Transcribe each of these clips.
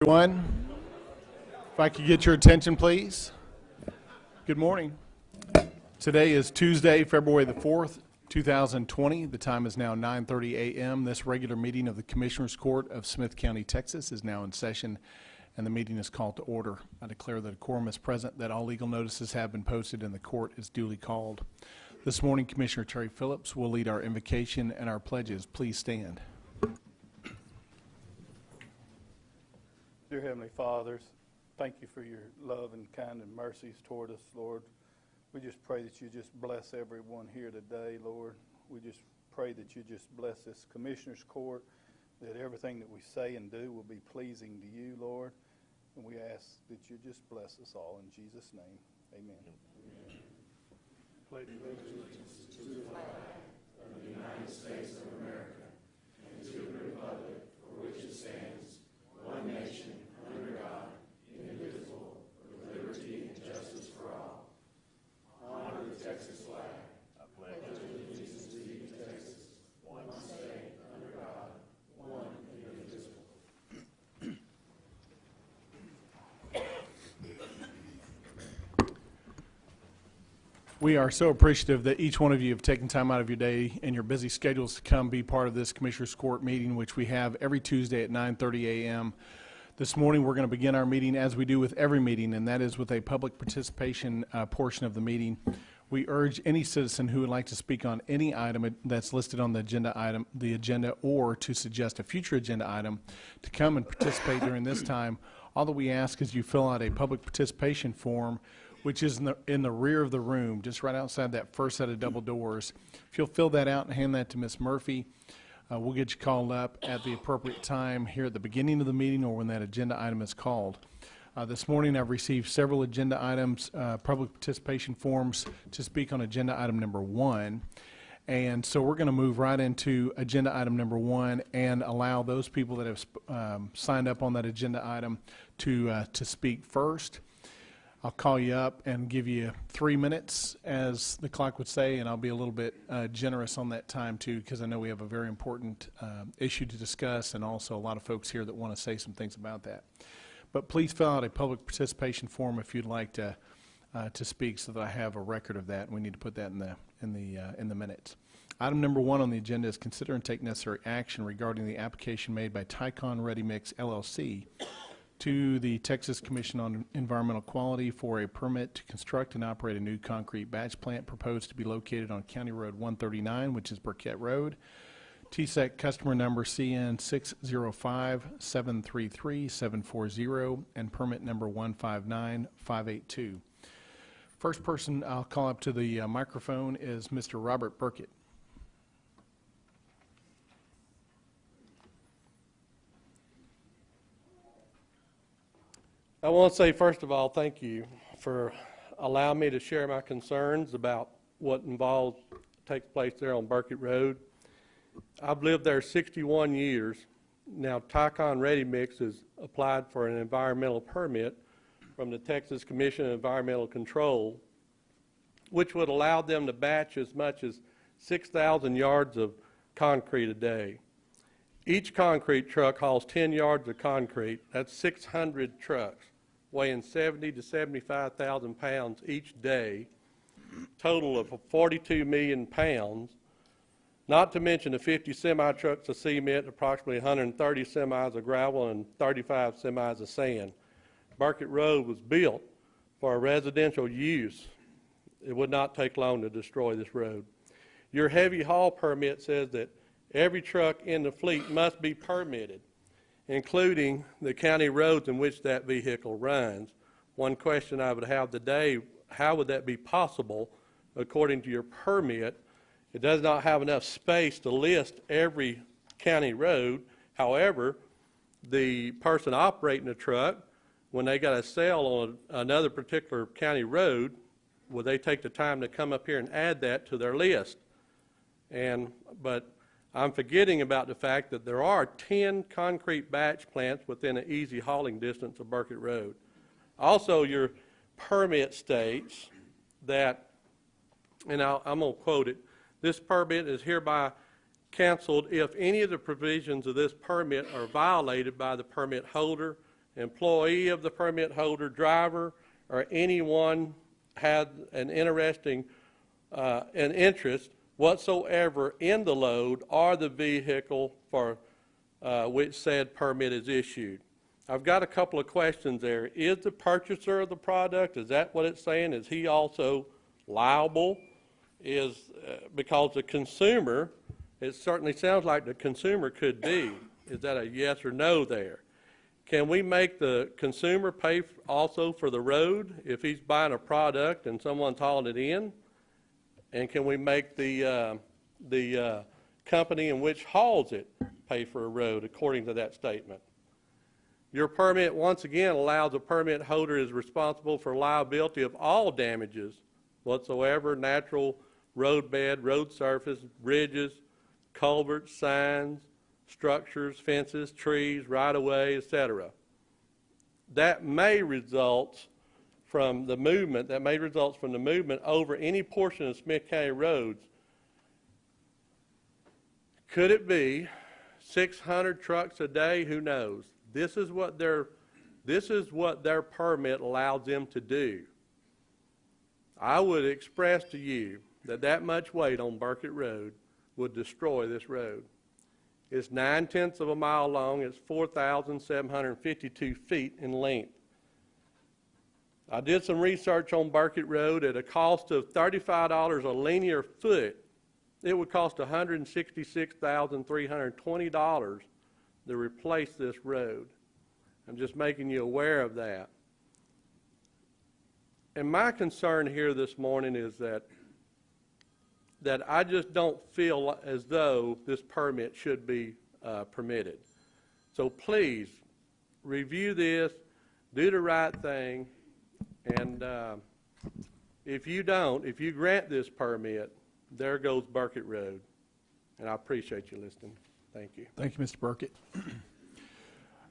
Everyone, if I could get your attention, please. Good morning. Today is Tuesday, February the 4th, 2020. The time is now 9:30 a.m. This regular meeting of the Commissioners Court of Smith County, Texas is now in session, and the meeting is called to order. I declare that a quorum is present, that all legal notices have been posted, and the court is duly called. This morning, Commissioner Terry Phillips will lead our invocation and our pledges. Please stand. Dear Heavenly Fathers, thank you for your love and kind and mercies toward us, Lord. We just pray that you just bless everyone here today, Lord. We just pray that you just bless this Commissioner's Court, that everything that we say and do will be pleasing to you, Lord. And we ask that you just bless us all in Jesus' name. Amen. Amen. Pledge allegiance to the flag of the United States of America and to the republic for which it stands, one nation, under God, indivisible, with liberty and justice for all. Honor the Texas flag. I pledge allegiance to you, Texas, one state, under God, one indivisible. We are so appreciative that each one of you have taken time out of your day and your busy schedules to come be part of this Commissioners Court meeting, which we have every Tuesday at 9:30 a.m. This morning we're going to begin our meeting as we do with every meeting, and that is with a public participation portion of the meeting. We urge any citizen who would like to speak on any item that's listed on the agenda or to suggest a future agenda item to come and participate during this time. All that we ask is you fill out a public participation form, which is in the rear of the room, just right outside that first set of double doors. If you'll fill that out and hand that to Ms. Murphy, we'll get you called up at the appropriate time here at the beginning of the meeting or when that agenda item is called. This morning I've received several agenda items, public participation forms to speak on agenda item number 1. And so we're going to move right into agenda item number 1 and allow those people that have signed up on that agenda item to speak first. I'll call you up and give you 3 minutes, as the clock would say, and I'll be a little bit generous on that time, too, because I know we have a very important issue to discuss and also a lot of folks here that want to say some things about that. But please fill out a public participation form if you'd like to speak so that I have a record of that, and we need to put that in the minutes. Item number 1 on the agenda is consider and take necessary action regarding the application made by Tycon Ready Mix, LLC, to the Texas Commission on Environmental Quality for a permit to construct and operate a new concrete batch plant proposed to be located on County Road 139, which is Burkett Road. TSEC customer number CN 605-733-740 and permit number 159582. First person I'll call up to the microphone is Mr. Robert Burkett. I want to say, first of all, thank you for allowing me to share my concerns about what takes place there on Burkett Road. I've lived there 61 years. Now, Tycon Ready Mix has applied for an environmental permit from the Texas Commission on Environmental Control, which would allow them to batch as much as 6,000 yards of concrete a day. Each concrete truck hauls 10 yards of concrete. That's 600 trucks weighing 70 to 75,000 pounds each day, total of 42 million pounds, not to mention the 50 semi-trucks of cement, approximately 130 semis of gravel, and 35 semis of sand. Burkett Road was built for a residential use. It would not take long to destroy this road. Your heavy haul permit says that every truck in the fleet must be permitted, including the county roads in which that vehicle runs. One question I would have today, how would that be possible according to your permit? It does not have enough space to list every county road. However, the person operating the truck, when they got a sale on another particular county road, will they take the time to come up here and add that to their list? But I'm forgetting about the fact that there are 10 concrete batch plants within an easy hauling distance of Burkett Road. Also, your permit states that, and I'm going to quote it, this permit is hereby canceled if any of the provisions of this permit are violated by the permit holder, employee of the permit holder, driver, or anyone had an interest whatsoever in the load or the vehicle for which said permit is issued. I've got a couple of questions there. Is the purchaser of the product, is that what it's saying? Is he also liable? Because the consumer, it certainly sounds like the consumer could be. Is that a yes or no there? Can we make the consumer pay also for the road if he's buying a product and someone's hauling it in? And can we make the company in which hauls it pay for a road according to that statement? Your permit, once again, allows the permit holder is responsible for liability of all damages whatsoever, natural roadbed, road surface, bridges, culverts, signs, structures, fences, trees, right-of-way, etc. That may result from the movement, over any portion of Smith County roads. Could it be 600 trucks a day? Who knows? This is what their permit allows them to do. I would express to you that much weight on Burkett Road would destroy this road. It's 9/10 of a mile long. It's 4,752 feet in length. I did some research on Burkett Road. At a cost of $35 a linear foot, it would cost $166,320 to replace this road. I'm just making you aware of that. And my concern here this morning is that I just don't feel as though this permit should be permitted. So please, review this, do the right thing, and if you grant this permit, there goes Burkett Road. And I appreciate you listening. Thank you. Thank you, Mr. Burkett.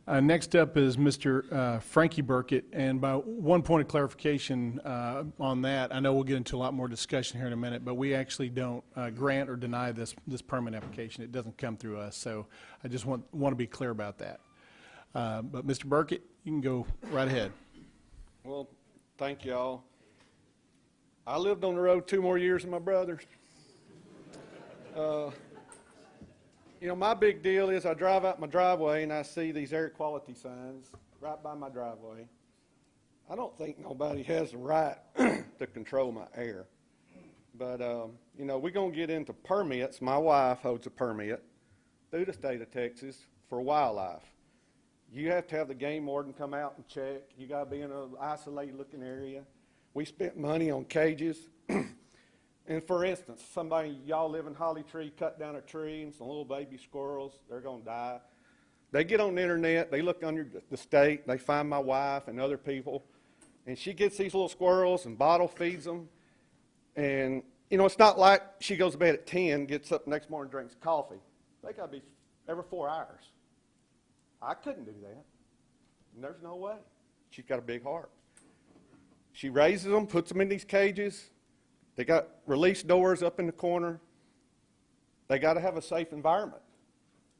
Next up is Mr. Frankie Burkett, and by one point of clarification on that, I know we'll get into a lot more discussion here in a minute, but we actually don't grant or deny this permit application. It doesn't come through us, so I just want to be clear about that. But Mr. Burkett, you can go right ahead. Well, thank y'all. I lived on the road 2 more years than my brothers. You know, my big deal is I drive out my driveway and I see these air quality signs right by my driveway. I don't think nobody has the right to control my air. But, you know, we're going to get into permits. My wife holds a permit through the state of Texas for wildlife. You have to have the game warden come out and check. You got to be in an isolated looking area. We spent money on cages. And for instance, y'all live in Holly Tree, cut down a tree, and some little baby squirrels, they're going to die. They get on the internet, they look under the state, they find my wife and other people, and she gets these little squirrels and bottle feeds them. And, you know, it's not like she goes to bed at 10, gets up the next morning, drinks coffee. They got to be every 4 hours. I couldn't do that. And there's no way. She's got a big heart. She raises them, puts them in these cages. They got release doors up in the corner. They got to have a safe environment.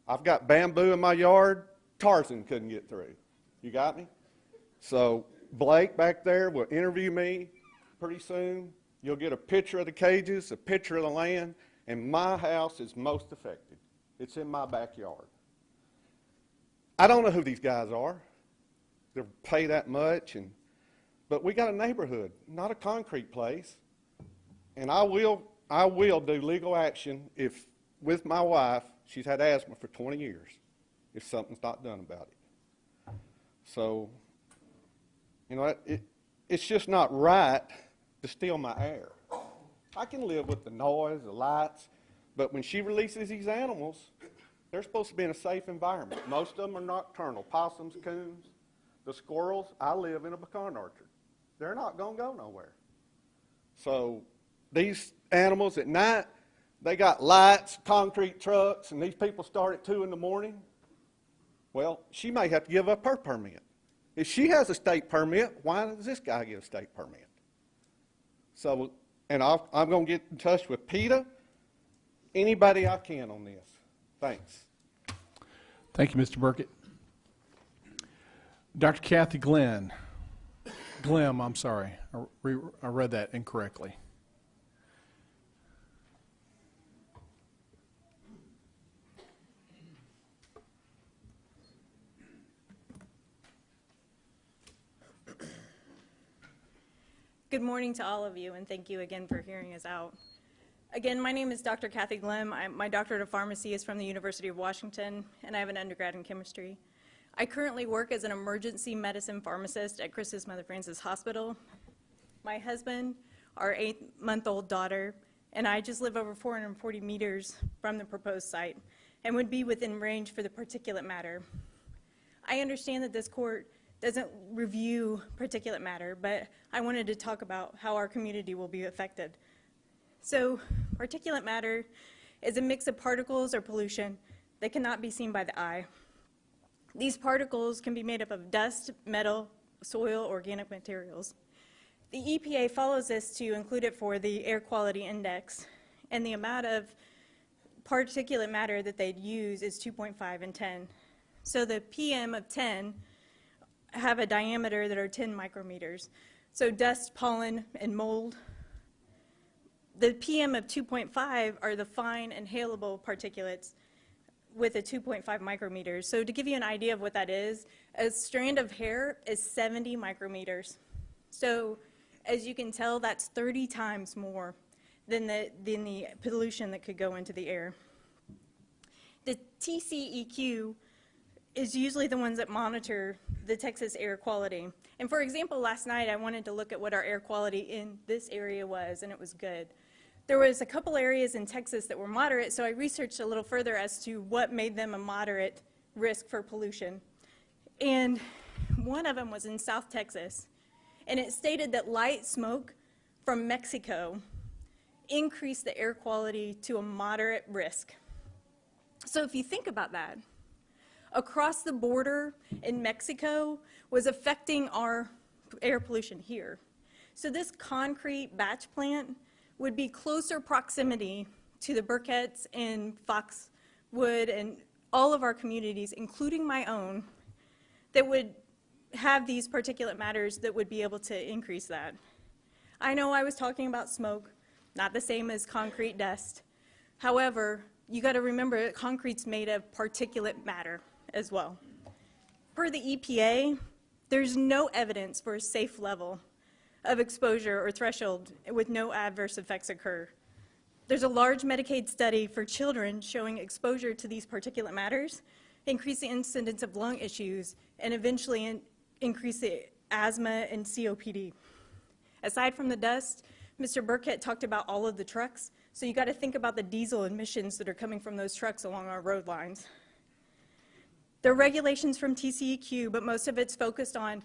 I've got bamboo in my yard. Tarzan couldn't get through. You got me? So Blake back there will interview me pretty soon. You'll get a picture of the cages, a picture of the land, and my house is most affected. It's in my backyard. I don't know who these guys are. They pay that much, but we got a neighborhood, not a concrete place. And I will do legal action if, with my wife, she's had asthma for 20 years, if something's not done about it. So, you know, it's just not right to steal my air. I can live with the noise, the lights, but when she releases these animals, they're supposed to be in a safe environment. Most of them are nocturnal, possums, coons. The squirrels, I live in a pecan orchard. They're not going to go nowhere. So these animals at night, they got lights, concrete trucks, and these people start at 2 in the morning. Well, she may have to give up her permit. If she has a state permit, why does this guy get a state permit? So, and I'm going to get in touch with PETA, anybody I can on this. Thanks. Thank you, Mr. Burkett. Dr. Kathy Glenn. Glim, I'm sorry. I read that incorrectly. Good morning to all of you, and thank you again for hearing us out. Again, my name is Dr. Kathy Glim. My doctorate of pharmacy is from the University of Washington, and I have an undergrad in chemistry. I currently work as an emergency medicine pharmacist at Christus Mother Frances Hospital. My husband, our 8-month-old daughter, and I just live over 440 meters from the proposed site and would be within range for the particulate matter. I understand that this court doesn't review particulate matter, but I wanted to talk about how our community will be affected. So, particulate matter is a mix of particles or pollution that cannot be seen by the eye. These particles can be made up of dust, metal, soil, organic materials. The EPA follows this to include it for the air quality index, and the amount of particulate matter that they'd use is 2.5 and 10. So the PM of 10 have a diameter that are 10 micrometers. So dust, pollen, and mold. The PM of 2.5 are the fine inhalable particulates with a 2.5 micrometers. So to give you an idea of what that is, a strand of hair is 70 micrometers. So as you can tell, that's 30 times more than the pollution that could go into the air. The TCEQ is usually the ones that monitor the Texas air quality. And for example, last night I wanted to look at what our air quality in this area was, and it was good. There was a couple areas in Texas that were moderate, so I researched a little further as to what made them a moderate risk for pollution. And one of them was in South Texas, and it stated that light smoke from Mexico increased the air quality to a moderate risk. So if you think about that, across the border in Mexico was affecting our air pollution here. So this concrete batch plant would be closer proximity to the Burketts and Foxwood and all of our communities, including my own, that would have these particulate matters that would be able to increase that. I know I was talking about smoke, not the same as concrete dust. However, you got to remember that concrete's made of particulate matter as well. Per the EPA, there's no evidence for a safe level of exposure or threshold with no adverse effects occur. There's a large Medicaid study for children showing exposure to these particulate matters increase the incidence of lung issues and eventually increase the asthma and COPD. Aside from the dust, Mr. Burkett talked about all of the trucks, so you got to think about the diesel emissions that are coming from those trucks along our road lines. There are regulations from TCEQ, but most of it's focused on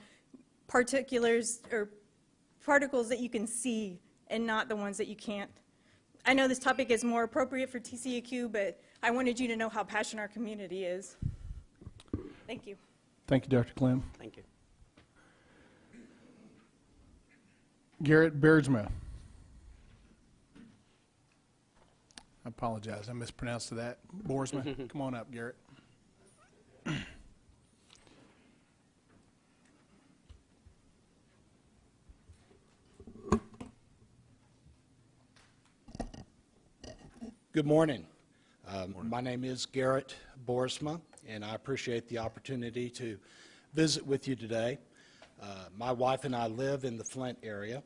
particulars or particles that you can see and not the ones that you can't. I know this topic is more appropriate for TCEQ, but I wanted you to know how passionate our community is. Thank you. Thank you, Dr. Clem. Thank you. Garrett Beardsma. I apologize, I mispronounced that. Boersma, come on up, Garrett. Good morning. My name is Garrett Boersma, and I appreciate the opportunity to visit with you today. My wife and I live in the Flint area,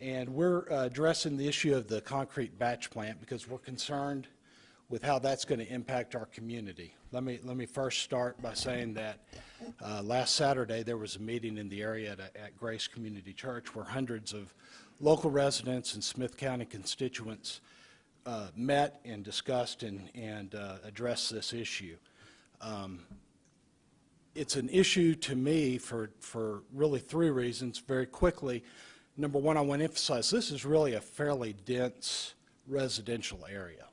and we're addressing the issue of the concrete batch plant because we're concerned with how that's going to impact our community. Let me first start by saying that last Saturday there was a meeting in the area at Grace Community Church where hundreds of local residents and Smith County constituents met and discussed and addressed this issue. It's an issue to me for really three reasons. Very quickly, number one, I want to emphasize this is really a fairly dense residential area.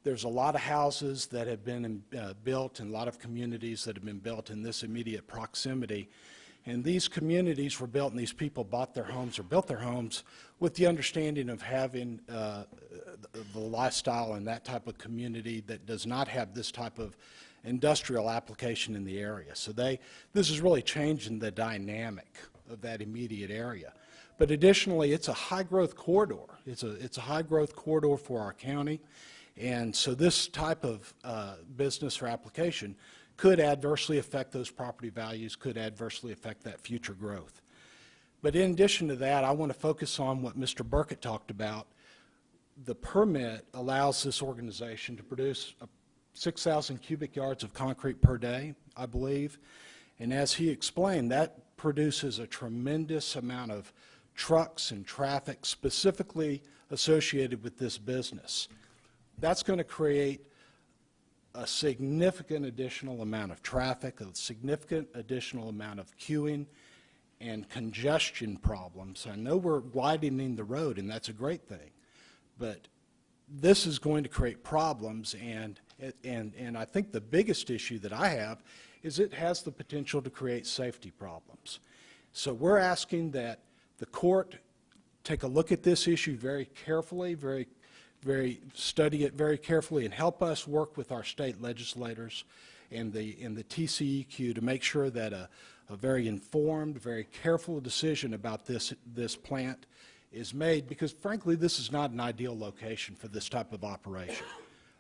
There's a lot of houses that have been built and a lot of communities that have been built in this immediate proximity. And these communities were built and these people bought their homes or built their homes with the understanding of having the lifestyle in that type of community that does not have this type of industrial application in the area. So this is really changing the dynamic of that immediate area. But additionally, it's a high-growth corridor. It's a high-growth corridor for our county, and so this type of business or application could adversely affect those property values, could adversely affect that future growth. But in addition to that, I want to focus on what Mr. Burkett talked about. The permit allows this organization to produce 6,000 cubic yards of concrete per day, I believe. And as he explained, that produces a tremendous amount of trucks and traffic specifically associated with this business. That's going to create a significant additional amount of traffic, a significant additional amount of queuing and congestion problems. I know we're widening the road, and that's a great thing, but this is going to create problems, and I think the biggest issue that I have is it has the potential to create safety problems. So we're asking that the court take a look at this issue very carefully, study it very carefully, and help us work with our state legislators and the TCEQ to make sure that a very informed, very careful decision about this plant is made, because frankly this is not an ideal location for this type of operation.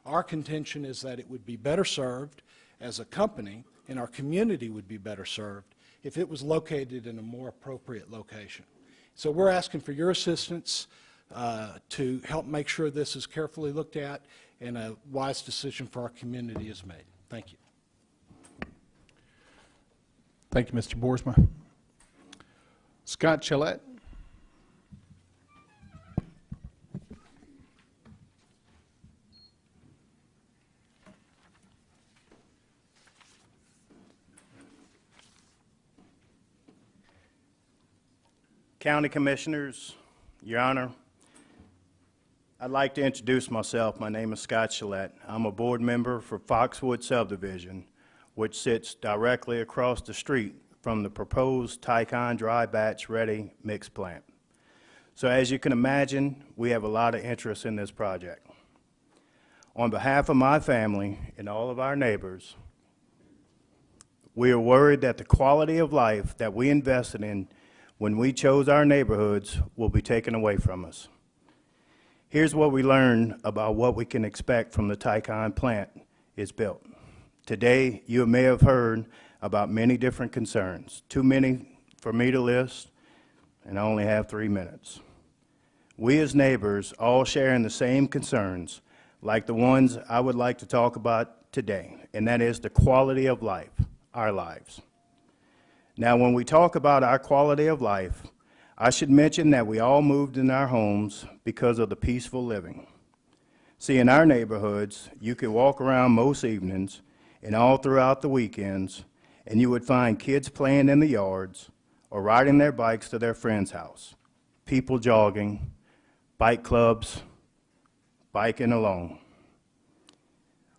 Our contention is that it would be better served as a company, and our community would be better served if it was located in a more appropriate location. So we're asking for your assistance to help make sure this is carefully looked at and a wise decision for our community is made. Thank you. Thank you, Mr. Boersma. Scott Gillette. County Commissioners, Your Honor, I'd like to introduce myself. My name is Scott Gillette. I'm a board member for Foxwood Subdivision, which sits directly across the street from the proposed Tycon dry batch ready mix plant. So as you can imagine, we have a lot of interest in this project. On behalf of my family and all of our neighbors, we are worried that the quality of life that we invested in when we chose our neighborhoods will be taken away from us. Here's what we learned about what we can expect from the Tycon plant is built. Today, you may have heard about many different concerns, too many for me to list, and I only have 3 minutes. We as neighbors all share in the same concerns, like the ones I would like to talk about today, and that is the quality of life, our lives. Now, when we talk about our quality of life, I should mention that we all moved in our homes because of the peaceful living. See, in our neighborhoods, you could walk around most evenings and all throughout the weekends, and you would find kids playing in the yards or riding their bikes to their friend's house, people jogging, bike clubs, biking alone.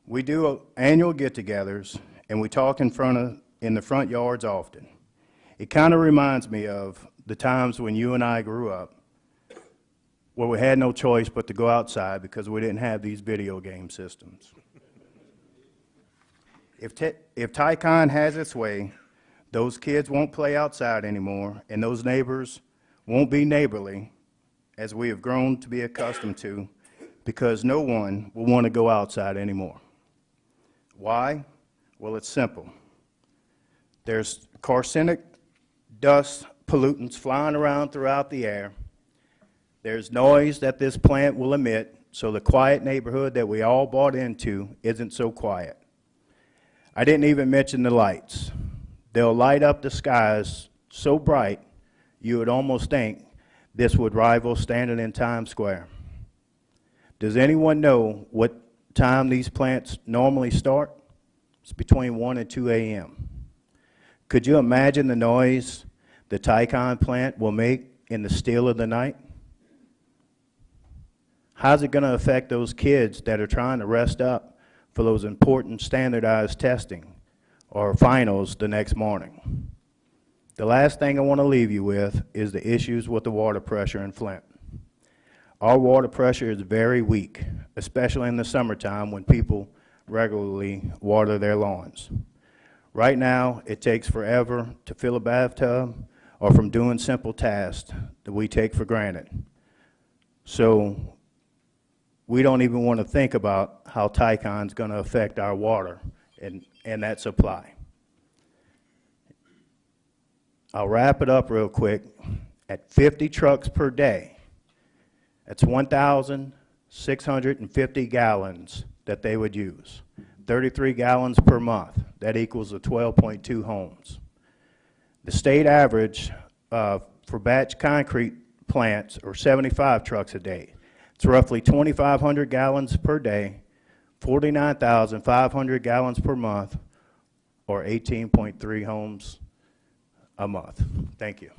We do annual get-togethers, and we talk in the front yards often. It kind of reminds me of the times when you and I grew up, where we had no choice but to go outside because we didn't have these video game systems. If Tycon has its way, those kids won't play outside anymore, and those neighbors won't be neighborly, as we have grown to be accustomed to, because no one will want to go outside anymore. Why? Well, it's simple. There's carcinic dust pollutants flying around throughout the air. There's noise that this plant will emit, so the quiet neighborhood that we all bought into isn't so quiet. I didn't even mention the lights. They'll light up the skies so bright you would almost think this would rival standing in Times Square. Does anyone know what time these plants normally start? It's between 1 and 2 a.m. Could you imagine the noise the Tycon plant will make in the still of the night? How's it going to affect those kids that are trying to rest up for those important standardized testing or finals the next morning? The last thing I want to leave you with is the issues with the water pressure in Flint. Our water pressure is very weak, especially in the summertime when people regularly water their lawns. Right now, it takes forever to fill a bathtub or from doing simple tasks that we take for granted. So we don't even want to think about how Tycon's going to affect our water and that supply. I'll wrap it up real quick. At 50 trucks per day, that's 1,650 gallons that they would use. 33 gallons per month. That equals 12.2 homes. The state average for batch concrete plants are 75 trucks a day. It's roughly 2,500 gallons per day, 49,500 gallons per month, or 18.3 homes a month. Thank you.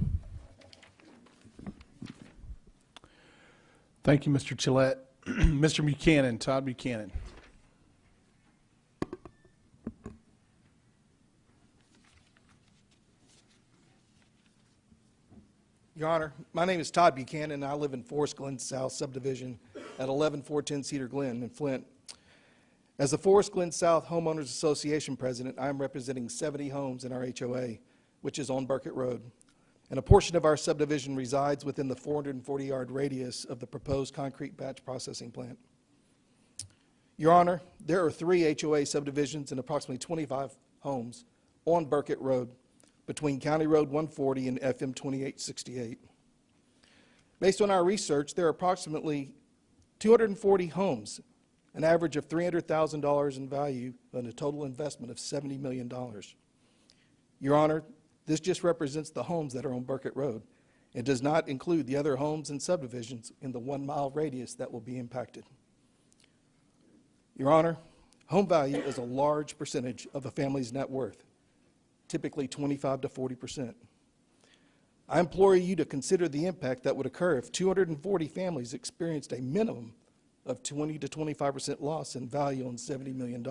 Thank you, Mr. Gillette. Mr. Buchanan, Todd Buchanan. Your Honor, my name is Todd Buchanan, and I live in Forest Glen South subdivision at 11410 Cedar Glen in Flint. As the Forest Glen South Homeowners Association president, I am representing 70 homes in our HOA, which is on Burkett Road, and a portion of our subdivision resides within the 440-yard radius of the proposed concrete batch processing plant. Your Honor, there are 3 HOA subdivisions and approximately 25 homes on Burkett Road between County Road 140 and FM 2868. Based on our research, there are approximately 240 homes, an average of $300,000 in value, and a total investment of $70 million. Your Honor, this just represents the homes that are on Burkett Road. It does not include the other homes and subdivisions in the 1-mile radius that will be impacted. Your Honor, home value is a large percentage of a family's net worth, typically 25 to 40%. I implore you to consider the impact that would occur if 240 families experienced a minimum of 20 to 25% loss in value on $70 million.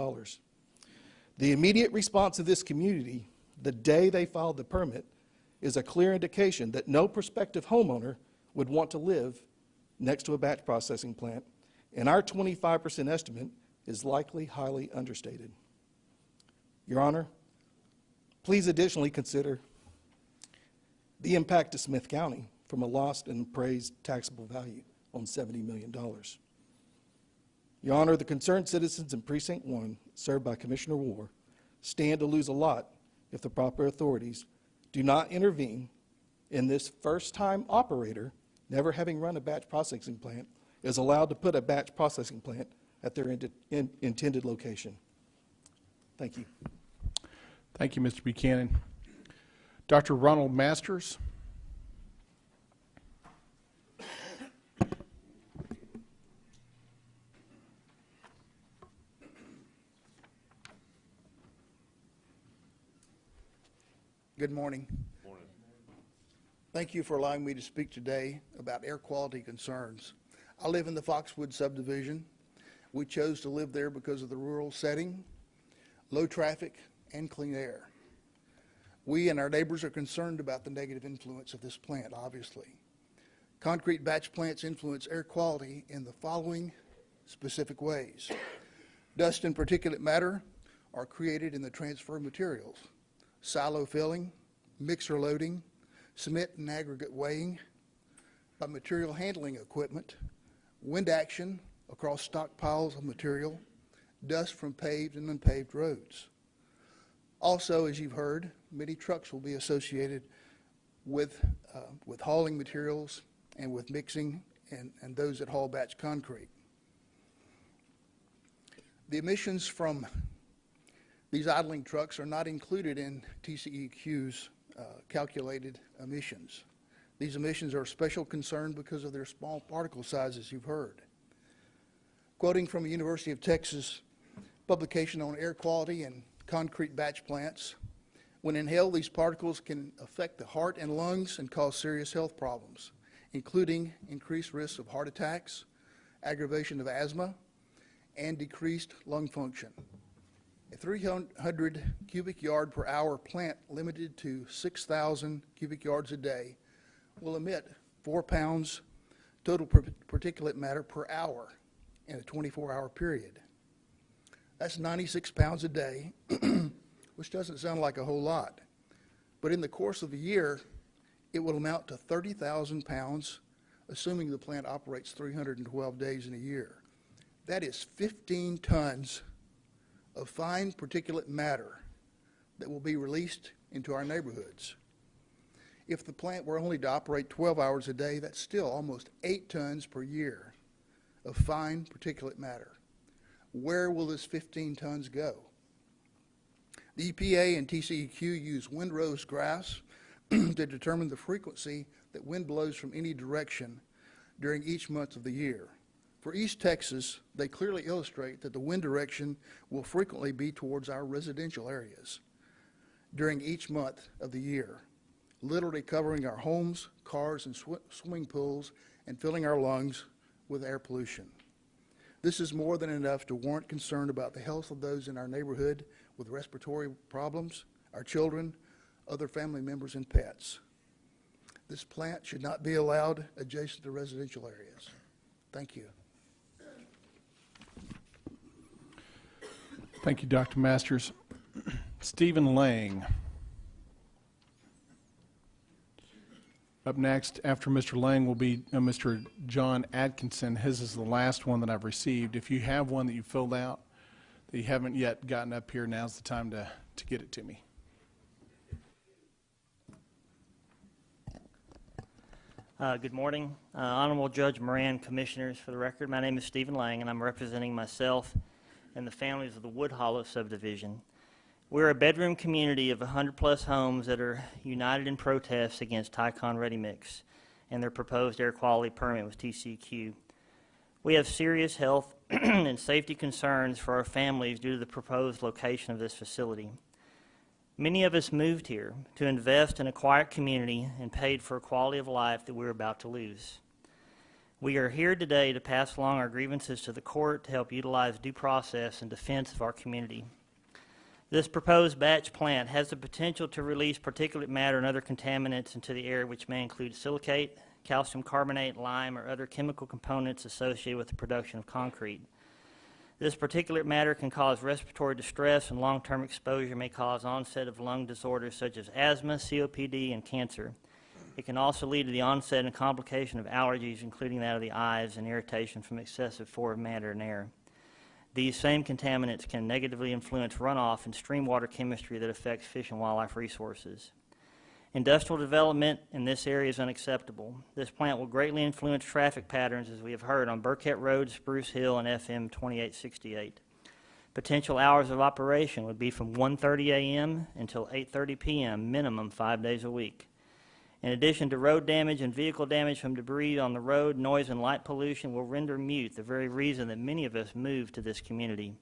The immediate response of this community, the day they filed the permit, is a clear indication that no prospective homeowner would want to live next to a batch processing plant, and our 25% estimate is likely highly understated. Your Honor, please additionally consider the impact to Smith County from a lost and appraised taxable value on $70 million. Your Honor, the concerned citizens in Precinct 1, served by Commissioner War, stand to lose a lot if the proper authorities do not intervene and this first-time operator, never having run a batch processing plant, is allowed to put a batch processing plant at their intended location. Thank you. Thank you, Mr. Buchanan. Dr. Ronald Masters. Good morning. Morning. Thank you for allowing me to speak today about air quality concerns. I live in the Foxwood subdivision. We chose to live there because of the rural setting, low traffic, and clean air. We and our neighbors are concerned about the negative influence of this plant, obviously. Concrete batch plants influence air quality in the following specific ways. Dust and particulate matter are created in the transfer materials: silo filling, mixer loading, cement and aggregate weighing, by material handling equipment, wind action across stockpiles of material, dust from paved and unpaved roads. Also, as you've heard, many trucks will be associated with hauling materials and with mixing and those that haul batch concrete. The emissions from these idling trucks are not included in TCEQ's calculated emissions. These emissions are of special concern because of their small particle sizes, you've heard. Quoting from a University of Texas publication on air quality and concrete batch plants, when inhaled, these particles can affect the heart and lungs and cause serious health problems, including increased risks of heart attacks, aggravation of asthma, and decreased lung function. A 300 cubic yard per hour plant limited to 6,000 cubic yards a day will emit 4 pounds total particulate matter per hour in a 24-hour period. That's 96 pounds a day, which doesn't sound like a whole lot. But in the course of a year, it will amount to 30,000 pounds, assuming the plant operates 312 days in a year. That is 15 tons of fine particulate matter that will be released into our neighborhoods. If the plant were only to operate 12 hours a day, that's still almost 8 tons per year of fine particulate matter. Where will this 15 tons go? The EPA and TCEQ use windrose graphs to determine the frequency that wind blows from any direction during each month of the year. For East Texas, they clearly illustrate that the wind direction will frequently be towards our residential areas during each month of the year, literally covering our homes, cars, and swimming pools and filling our lungs with air pollution. This is more than enough to warrant concern about the health of those in our neighborhood with respiratory problems, our children, other family members, and pets. This plant should not be allowed adjacent to residential areas. Thank you. Thank you, Dr. Masters. Stephen Lang. Up next, after Mr. Lang, will be Mr. John Atkinson. His is the last one that I've received. If you have one that you filled out that you haven't yet gotten up here, now's the time to get it to me. Good morning. Honorable Judge Moran, Commissioners, for the record, my name is Stephen Lang, and I'm representing myself and the families of the Wood Hollow subdivision. We're a bedroom community of 100-plus homes that are united in protest against Tycon Ready Mix and their proposed air quality permit with TCEQ. We have serious health and safety concerns for our families due to the proposed location of this facility. Many of us moved here to invest in a quiet community and paid for a quality of life that we're about to lose. We are here today to pass along our grievances to the court to help utilize due process in defense of our community. This proposed batch plant has the potential to release particulate matter and other contaminants into the air, which may include silicate, calcium carbonate, lime, or other chemical components associated with the production of concrete. This particulate matter can cause respiratory distress, and long-term exposure may cause onset of lung disorders such as asthma, COPD, and cancer. It can also lead to the onset and complication of allergies, including that of the eyes, and irritation from excessive flow of matter in air. These same contaminants can negatively influence runoff and stream water chemistry that affects fish and wildlife resources. Industrial development in this area is unacceptable. This plant will greatly influence traffic patterns, as we have heard, on Burkett Road, Spruce Hill, and FM 2868. Potential hours of operation would be from 1:30 a.m. until 8:30 p.m., minimum 5 days a week. In addition to road damage and vehicle damage from debris on the road, noise and light pollution will render mute the very reason that many of us moved to this community.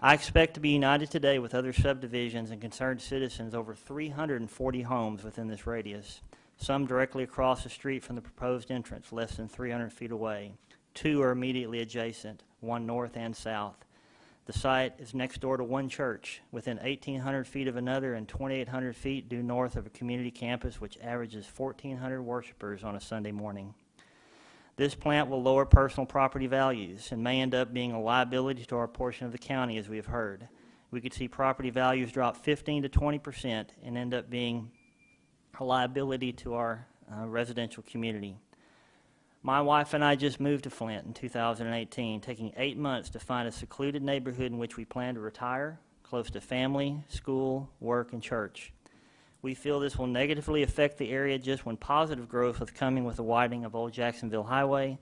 I expect to be united today with other subdivisions and concerned citizens over 340 homes within this radius, some directly across the street from the proposed entrance, less than 300 feet away. 2 are immediately adjacent, one north and south. The site is next door to one church, within 1,800 feet of another and 2,800 feet due north of a community campus which averages 1,400 worshipers on a Sunday morning. This plant will lower personal property values and may end up being a liability to our portion of the county, as we have heard. We could see property values drop 15 to 20% and end up being a liability to our residential community. My wife and I just moved to Flint in 2018, taking 8 months to find a secluded neighborhood in which we plan to retire, close to family, school, work, and church. We feel this will negatively affect the area just when positive growth is coming with the widening of Old Jacksonville Highway,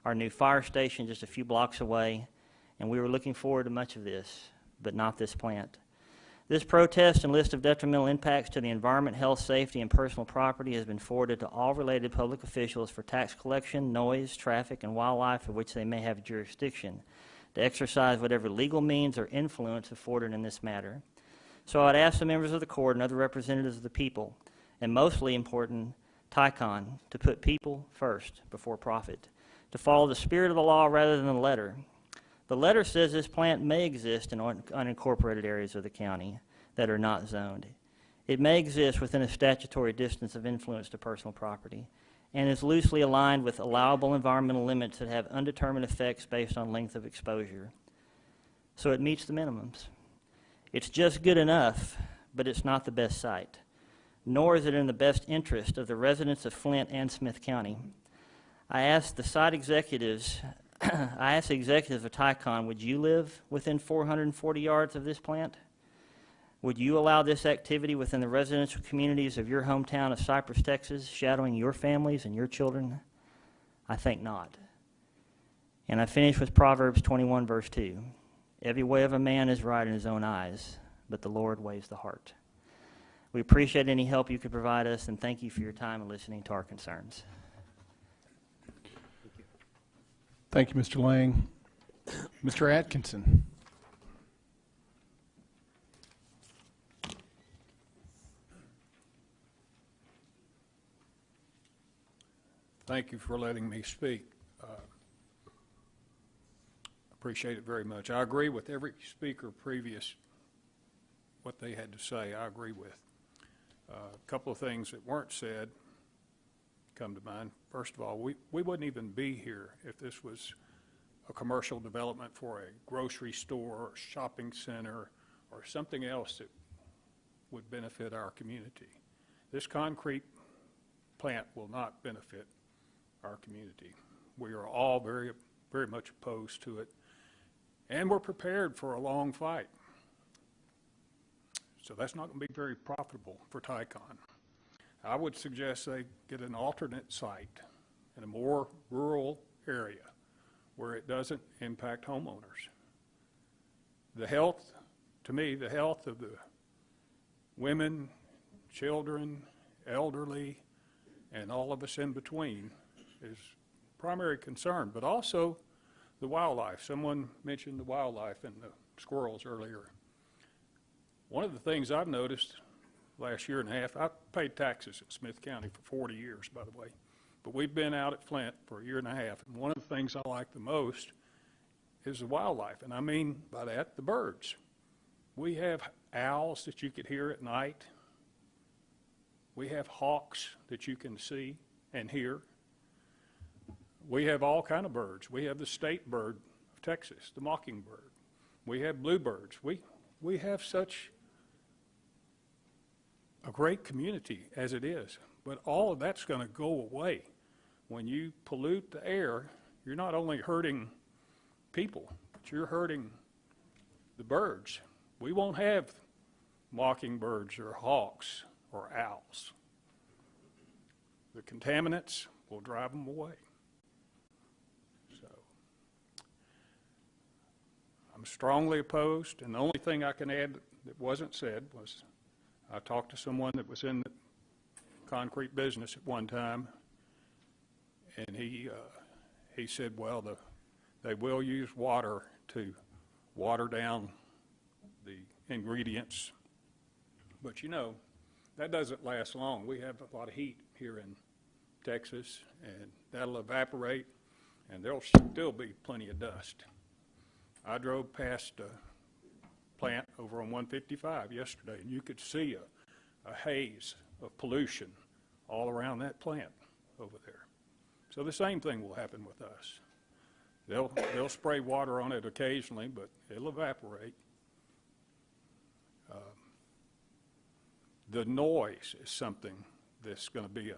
our new fire station just a few blocks away, and we were looking forward to much of this, but not this plant. This protest and list of detrimental impacts to the environment, health, safety, and personal property has been forwarded to all related public officials for tax collection, noise, traffic, and wildlife of which they may have jurisdiction, to exercise whatever legal means or influence afforded in this matter. So I'd ask the members of the court and other representatives of the people, and mostly important, Tycon, to put people first before profit, to follow the spirit of the law rather than the letter. The letter says this plant may exist in unincorporated areas of the county that are not zoned. It may exist within a statutory distance of influence to personal property and is loosely aligned with allowable environmental limits that have undetermined effects based on length of exposure. so it meets the minimums. It's just good enough, but it's not the best site, nor is it in the best interest of the residents of Flint and Smith County. I asked the site executives, I asked the executives of Tycon, would you live within 440 yards of this plant? Would you allow this activity within the residential communities of your hometown of Cypress, Texas, shadowing your families and your children? I think not. And I finish with Proverbs 21, verse 2. Every way of a man is right in his own eyes, but the Lord weighs the heart. We appreciate any help you could provide us, and thank you for your time and listening to our concerns. Thank you, Mr. Lang. Mr. Atkinson. Thank you for letting me speak. Appreciate it very much. I agree with every speaker previous, what they had to say, I agree with. A couple of things that weren't said come to mind. First of all, we wouldn't even be here if this was a commercial development for a grocery store or shopping center or something else that would benefit our community. This concrete plant will not benefit our community. We are all very, very much opposed to it, and we're prepared for a long fight. So that's not going to be very profitable for Tycon. I would suggest they get an alternate site in a more rural area where it doesn't impact homeowners. The health, to me, the health of the women, children, elderly, and all of us in between is primary concern, but also the wildlife. Someone mentioned the wildlife and the squirrels earlier. One of the things I've noticed last year and a half, I've paid taxes in Smith County for 40 years, by the way, but we've been out at Flint for a year and a half, and one of the things I like the most is the wildlife, and I mean by that the birds. We have owls that you could hear at night. We have hawks that you can see and hear. We have all kind of birds. We have the state bird of Texas, the mockingbird. We have bluebirds. We have such a great community as it is, but all of that's going to go away. When you pollute the air, you're not only hurting people, but you're hurting the birds. We won't have mockingbirds or hawks or owls. The contaminants will drive them away. So I'm strongly opposed, and the only thing I can add that wasn't said was I talked to someone that was in the concrete business at one time, and he said, well, they will use water to water down the ingredients, but you know, that doesn't last long. We have a lot of heat here in Texas, and that'll evaporate, and there'll still be plenty of dust. I drove past a plant over on 155 yesterday, and you could see a haze of pollution all around that plant over there. So the same thing will happen with us. They'll spray water on it occasionally, but it'll evaporate. The noise is something that's going to be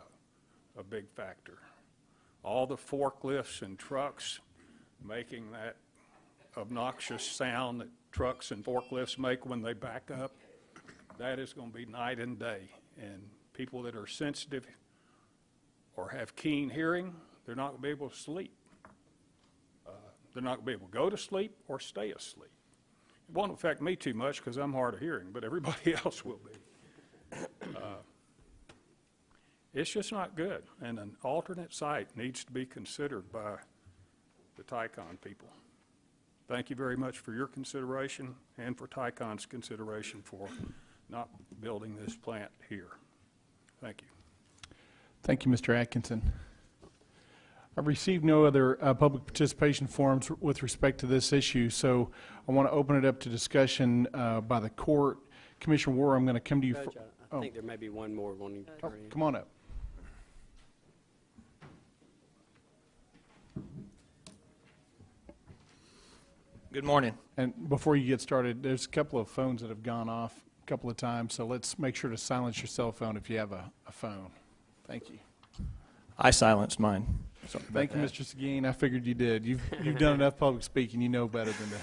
a big factor. All the forklifts and trucks making that obnoxious sound that trucks and forklifts make when they back up, that is going to be night and day. And people that are sensitive or have keen hearing, they're not going to be able to sleep. They're not going to be able to go to sleep or stay asleep. It won't affect me too much because I'm hard of hearing, but everybody else will be. It's just not good, and an alternate site needs to be considered by the Tycon people. Thank you very much for your consideration and for Tycon's consideration for not building this plant here. Thank you. Thank you, Mr. Atkinson. I've received no other public participation forms with respect to this issue, so I want to open it up to discussion by the court. Commissioner Warr, I'm going to come to you. Judge, I think there may be one more wanting to turn in. Come on up. Good morning. And before you get started, there's a couple of phones that have gone off a couple of times, so let's make sure to silence your cell phone if you have a phone. Thank you. I silenced mine. Thank you, Mr. Seguin. I figured you did. You've done enough public speaking. You know better than to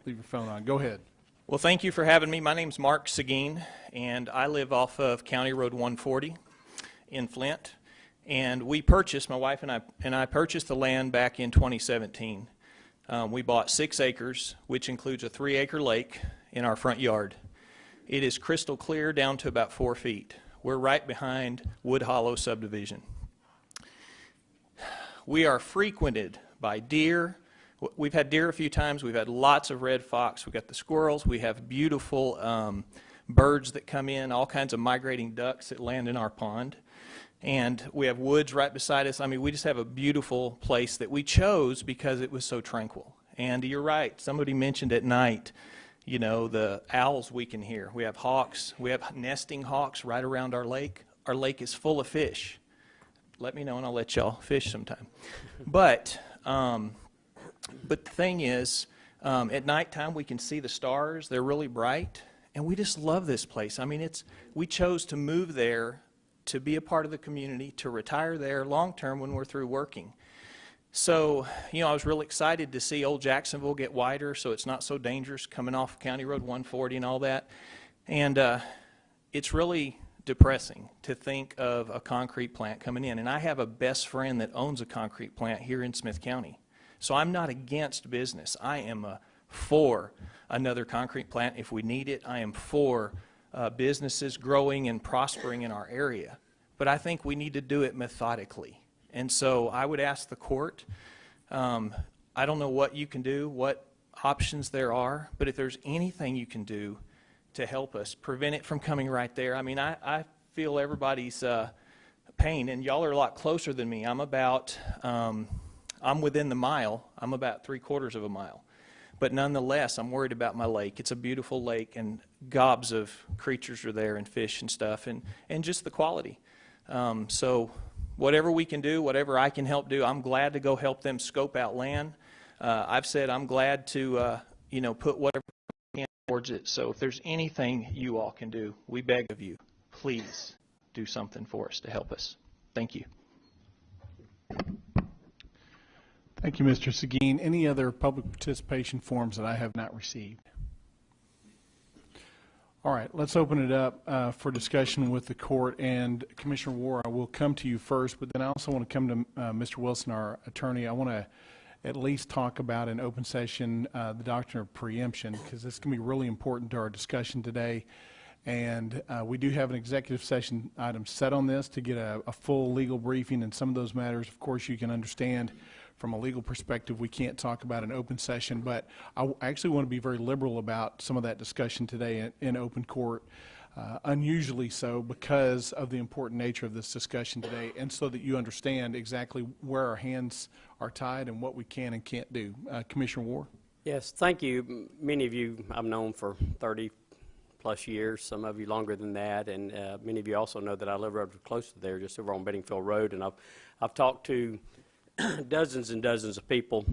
leave your phone on. Go ahead. Well, thank you for having me. My name's Mark Seguin, and I live off of County Road 140 in Flint. And we purchased, my wife and I purchased the land back in 2017. We bought 6 acres, which includes a 3-acre lake in our front yard. It is crystal clear down to about 4 feet. We're right behind Wood Hollow subdivision. We are frequented by deer. We've had deer a few times. We've had lots of red fox. We've got the squirrels. We have beautiful birds that come in, all kinds of migrating ducks that land in our pond. And we have woods right beside us. I mean, we just have a beautiful place that we chose because it was so tranquil. And you're right. Somebody mentioned at night, you know, the owls we can hear. We have hawks. We have nesting hawks right around our lake. Our lake is full of fish. Let me know and I'll let y'all fish sometime. But the thing is, at nighttime we can see the stars. They're really bright. And we just love this place. I mean, we chose to move there to be a part of the community, to retire there long term when we're through working. So, you know, I was really excited to see Old Jacksonville get wider so it's not so dangerous coming off County Road 140 and all that. And it's really depressing to think of a concrete plant coming in. And I have a best friend that owns a concrete plant here in Smith County. So I'm not against business. I am for another concrete plant if we need it. I am for businesses growing and prospering in our area. But I think we need to do it methodically. And so I would ask the court, I don't know what you can do, what options there are, but if there's anything you can do to help us prevent it from coming right there. I mean, I feel everybody's pain, and y'all are a lot closer than me. I'm within the mile. I'm about 3/4 of a mile. But nonetheless, I'm worried about my lake. It's a beautiful lake, and gobs of creatures are there, and fish and stuff, and just the quality. So whatever we can do, whatever I can help do, I'm glad to go help them scope out land. I've said I'm glad to, you know, put whatever I can towards it. So if there's anything you all can do, we beg of you, please do something for us to help us. Thank you. Thank you, Mr. Seguin. Any other public participation forms that I have not received? All right, let's open it up for discussion with the court. And Commissioner Warr, I will come to you first, but then I also want to come to Mr. Wilson, our attorney. I want to at least talk about in open session the doctrine of preemption, because this can be really important to our discussion today. And we do have an executive session item set on this to get a full legal briefing in some of those matters. Of course, you can understand from a legal perspective we can't talk about an open session, but I actually want to be very liberal about some of that discussion today in open court, unusually so because of the important nature of this discussion today, and so that you understand exactly where our hands are tied and what we can and can't do. Commissioner Warr? Yes, thank you. Many of you I've known for 30+ years, some of you longer than that, and many of you also know that I live rather close to there, just over on Beddingfield Road, and I've talked to dozens and dozens of people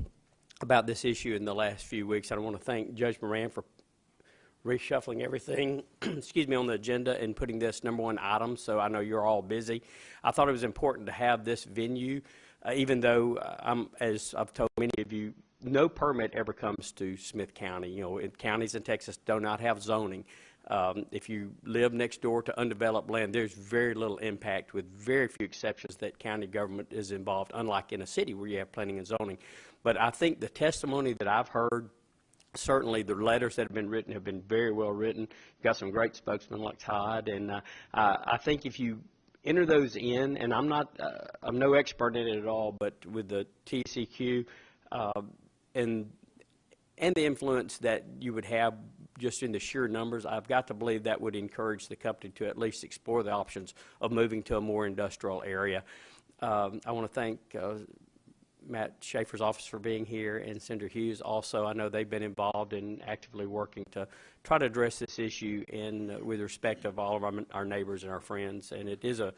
about this issue in the last few weeks. I want to thank Judge Moran for reshuffling everything excuse me, on the agenda and putting this #1 item, so I know you're all busy. I thought it was important to have this venue, even though as I've told many of you, no permit ever comes to Smith County. You know, counties in Texas do not have zoning. If you live next door to undeveloped land, there's very little impact, with very few exceptions, that county government is involved, unlike in a city where you have planning and zoning. But I think the testimony that I've heard, certainly the letters that have been written have been very well written. You've got some great spokesmen like Todd, and I think if you enter those in, and I'm no expert in it at all, but with the TCQ and the influence that you would have just in the sheer numbers, I've got to believe that would encourage the company to at least explore the options of moving to a more industrial area. I want to thank Matt Schaefer's office for being here, and Senator Hughes also. I know they've been involved in actively working to try to address this issue with respect of all of our neighbors and our friends. And it is a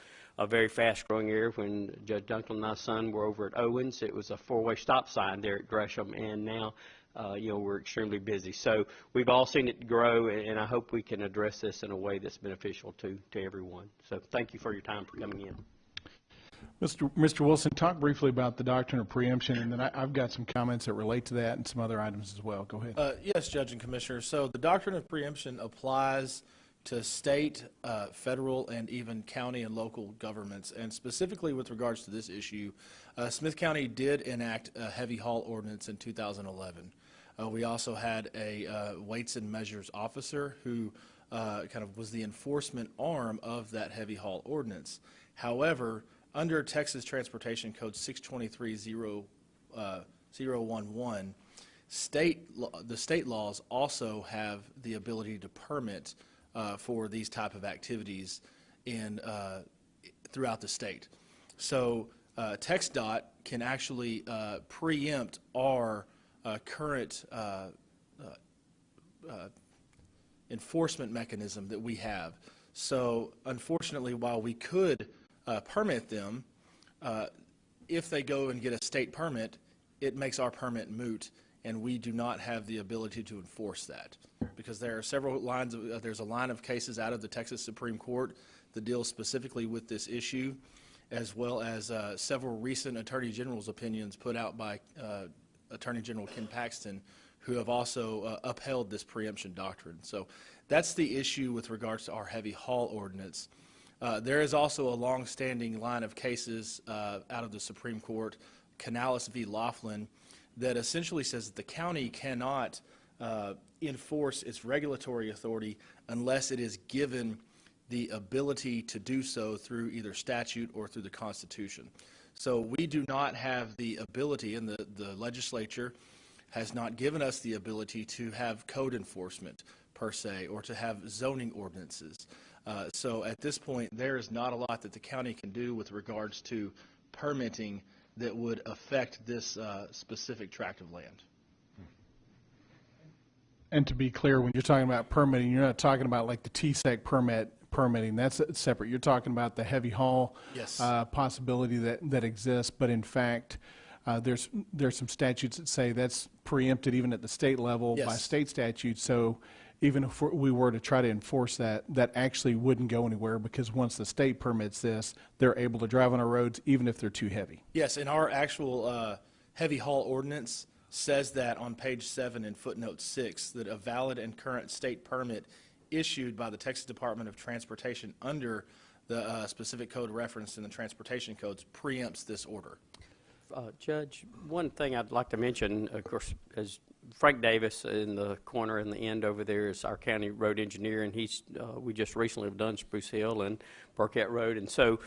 very fast-growing area. When Judge Duncan and my son were over at Owens, it was a 4-way stop sign there at Gresham, and now we're extremely busy. So we've all seen it grow, and I hope we can address this in a way that's beneficial to everyone. So thank you for your time for coming in. Mr. Wilson, talk briefly about the doctrine of preemption, and then I've got some comments that relate to that and some other items as well. Go ahead. Yes, Judge and Commissioner. So the doctrine of preemption applies to state, federal, and even county and local governments. And specifically with regards to this issue, Smith County did enact a heavy haul ordinance in 2011. We also had a weights and measures officer who kind of was the enforcement arm of that heavy haul ordinance. However, under Texas Transportation Code 623.011, the state laws also have the ability to permit for these type of activities throughout the state. So TxDOT can actually preempt our current enforcement mechanism that we have. So unfortunately, while we could permit them, if they go and get a state permit, it makes our permit moot, and we do not have the ability to enforce that, because there are several lines of, there's a line of cases out of the Texas Supreme Court that deals specifically with this issue, as well as several recent Attorney General's opinions put out by Attorney General Ken Paxton, who have also upheld this preemption doctrine. So that's the issue with regards to our heavy haul ordinance. There is also a long-standing line of cases out of the Supreme Court, Canales v. Laughlin, that essentially says that the county cannot enforce its regulatory authority unless it is given the ability to do so through either statute or through the Constitution. So we do not have the ability, and the legislature has not given us the ability to have code enforcement per se, or to have zoning ordinances. So at this point, there is not a lot that the county can do with regards to permitting that would affect this specific tract of land. And to be clear, when you're talking about permitting, you're not talking about like the TSEC permitting. That's separate. You're talking about the heavy haul possibility that exists, but in fact, there's some statutes that say that's preempted even at the state level by state statute. So even if we were to try to enforce that, that actually wouldn't go anywhere, because once the state permits this, they're able to drive on our roads even if they're too heavy. Yes, and our actual heavy haul ordinance says that on page 7 in footnote 6, that a valid and current state permit issued by the Texas Department of Transportation under the specific code referenced in the transportation codes preempts this order. Judge, one thing I'd like to mention, of course, is Frank Davis in the corner in the end over there is our county road engineer, and he's we just recently have done Spruce Hill and Burkett Road, and so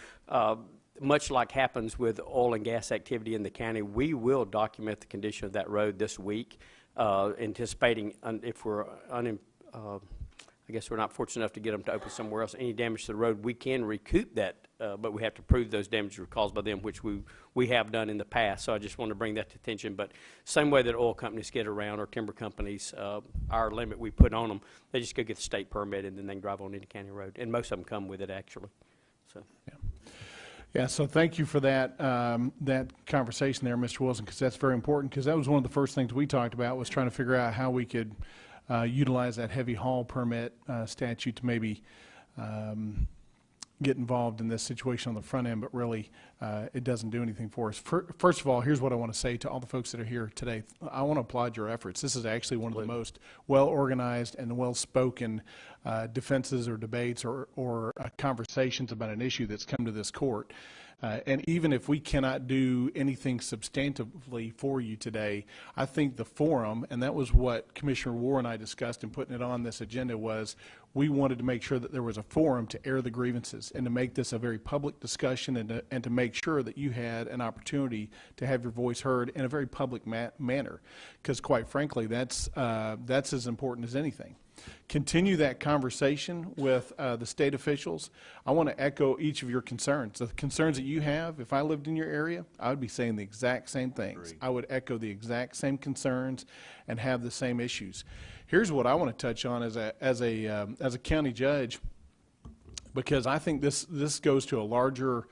much like happens with oil and gas activity in the county, we will document the condition of that road this week, anticipating if we're I guess we're not fortunate enough to get them to open somewhere else. Any damage to the road, we can recoup that, but we have to prove those damages were caused by them, which we have done in the past. So I just want to bring that to attention. But same way that oil companies get around, or timber companies, our limit we put on them, they just go get the state permit and then they can drive on any county road. And most of them come with it, actually. So. Yeah, so thank you for that that conversation there, Mr. Wilson, because that's very important, because that was one of the first things we talked about, was trying to figure out how we could utilize that heavy haul permit statute to maybe get involved in this situation on the front end, but really it doesn't do anything for us. First of all, here's what I want to say to all the folks that are here today. I want to applaud your efforts. This is actually one of the most well-organized and well-spoken defenses or debates or conversations about an issue that's come to this court. And even if we cannot do anything substantively for you today, I think the forum, and that was what Commissioner Warr and I discussed in putting it on this agenda, was we wanted to make sure that there was a forum to air the grievances and to make this a very public discussion, and to make sure that you had an opportunity to have your voice heard in a very public manner, because quite frankly, that's as important as anything. Continue that conversation with the state officials. I want to echo each of your concerns. The concerns that you have, if I lived in your area, I would be saying the exact same things. Agreed. I would echo the exact same concerns and have the same issues. Here's what I want to touch on as a county judge, because I think this goes to a larger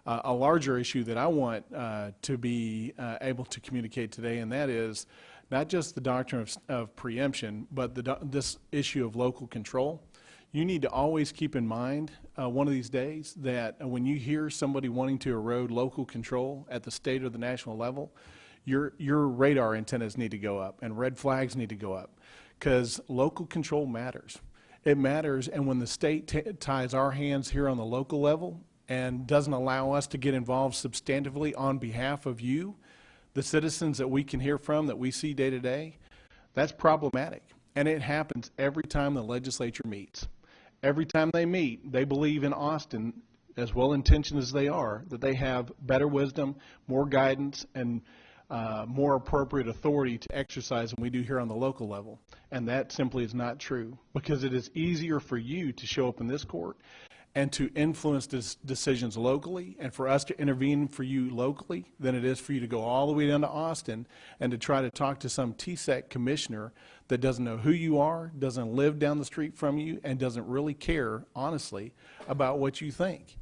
issue that I want to be able to communicate today, and that is not just the doctrine of preemption, but this issue of local control. You need to always keep in mind one of these days that when you hear somebody wanting to erode local control at the state or the national level, your radar antennas need to go up and red flags need to go up, because local control matters. It matters, and when the state ties our hands here on the local level and doesn't allow us to get involved substantively on behalf of you, the citizens that we can hear from, that we see day to day, that's problematic. And it happens every time the legislature meets. Every time they meet, they believe in Austin, as well-intentioned as they are, that they have better wisdom, more guidance, and more appropriate authority to exercise than we do here on the local level. And that simply is not true, because it is easier for you to show up in this court and to influence decisions locally and for us to intervene for you locally than it is for you to go all the way down to Austin and to try to talk to some TSEC commissioner that doesn't know who you are, doesn't live down the street from you, and doesn't really care, honestly, about what you think.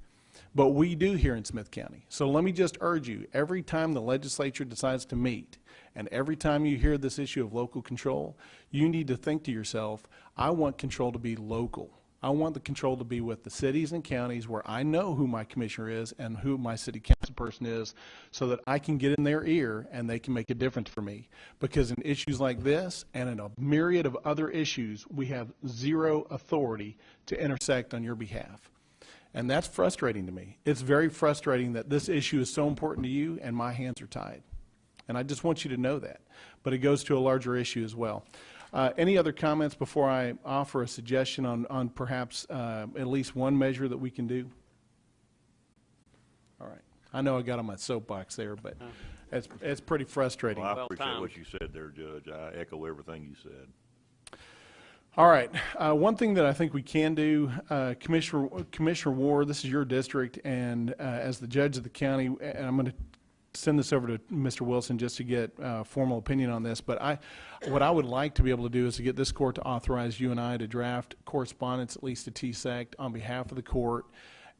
But we do here in Smith County. So let me just urge you, every time the legislature decides to meet and every time you hear this issue of local control, you need to think to yourself, I want control to be local. I want the control to be with the cities and counties where I know who my commissioner is and who my city council person is, so that I can get in their ear and they can make a difference for me. Because in issues like this and in a myriad of other issues, we have zero authority to intersect on your behalf. And that's frustrating to me. It's very frustrating that this issue is so important to you and my hands are tied. And I just want you to know that. But it goes to a larger issue as well. Any other comments before I offer a suggestion on perhaps at least one measure that we can do? All right. I know I got on my soapbox there, but it's pretty frustrating. Well, I appreciate what you said there, Judge. I echo everything you said. All right. One thing that I think we can do, Commissioner Ward, this is your district, and as the judge of the county, and I'm going to send this over to Mr. Wilson just to get formal opinion on this, but what I would like to be able to do is to get this court to authorize you and I to draft correspondence, at least to TSEC, on behalf of the court,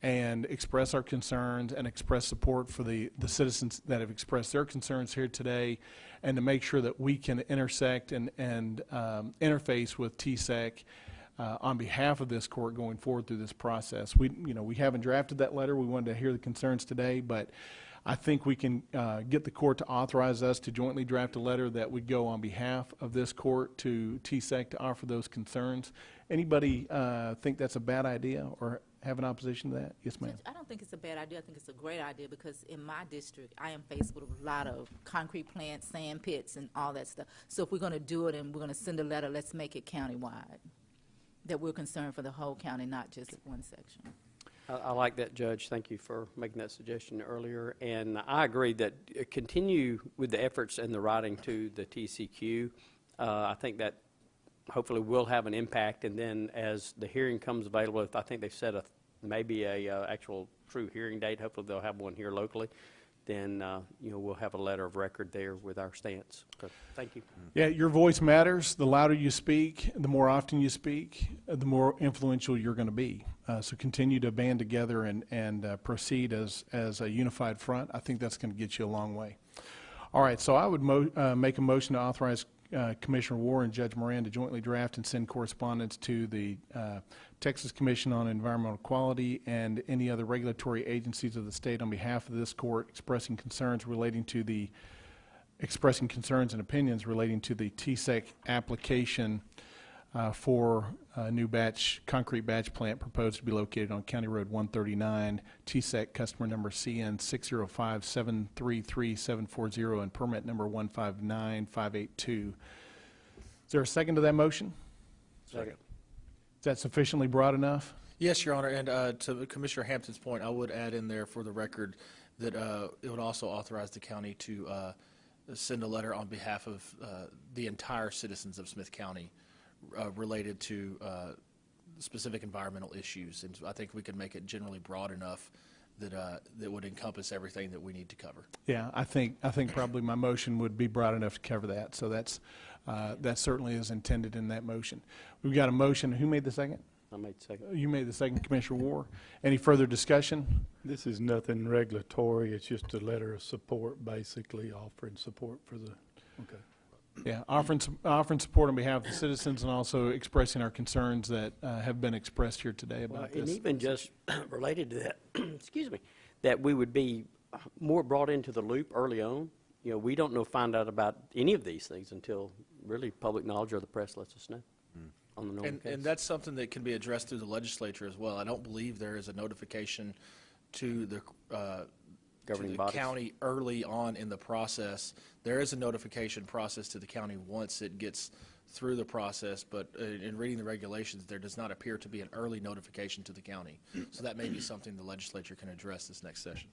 and express our concerns and express support for the citizens that have expressed their concerns here today, and to make sure that we can intersect and interface with TSEC on behalf of this court going forward through this process. We haven't drafted that letter. We wanted to hear the concerns today, but I think we can get the court to authorize us to jointly draft a letter that would go on behalf of this court to TSEC to offer those concerns. Anybody think that's a bad idea or have an opposition to that? Yes, ma'am. I don't think it's a bad idea. I think it's a great idea, because in my district, I am faced with a lot of concrete plants, sand pits, and all that stuff. So if we're going to do it and we're going to send a letter, let's make it countywide, that we're concerned for the whole county, not just one section. I like that, Judge. Thank you for making that suggestion earlier. And I agree that continue with the efforts and the writing to the TCQ. I think that hopefully will have an impact. And then as the hearing comes available, I think they've set maybe a actual true hearing date. Hopefully they'll have one here locally. Then we'll have a letter of record there with our stance. So, thank you. Yeah, your voice matters. The louder you speak, the more often you speak, the more influential you're going to be. So continue to band together and proceed as a unified front. I think that's going to get you a long way. All right, so I would make a motion to authorize Commissioner Warren and Judge Moran to jointly draft and send correspondence to the Texas Commission on Environmental Quality and any other regulatory agencies of the state on behalf of this court, expressing concerns and opinions relating to the TSEC application for a new concrete batch plant proposed to be located on County Road 139, TSEC customer number CN 605733740 and permit number 159582. Is there a second to that motion? Second. Is that sufficiently broad enough? Yes, Your Honor, and to Commissioner Hampton's point, I would add in there for the record that it would also authorize the county to send a letter on behalf of the entire citizens of Smith County related to specific environmental issues. And I think we could make it generally broad enough that that would encompass everything that we need to cover. Yeah, I think probably my motion would be broad enough to cover that. So that certainly is intended in that motion. We've got a motion. Who made the second? I made the second. You made the second, Commissioner War. Any further discussion? This is nothing regulatory. It's just a letter of support, basically offering support for the. Okay. Yeah, offering support on behalf of the citizens and also expressing our concerns that have been expressed here today Well, about and this. even just related to that, excuse me, that we would be more brought into the loop early on. You know, we don't find out about any of these things until really public knowledge or the press lets us know on the normal case. And that's something that can be addressed through the legislature as well. I don't believe there is a notification to the Governing bodies. county early on in the process. There is a notification process to the county once it gets through the process, but in reading the regulations, there does not appear to be an early notification to the county. So that may be something the legislature can address this next session.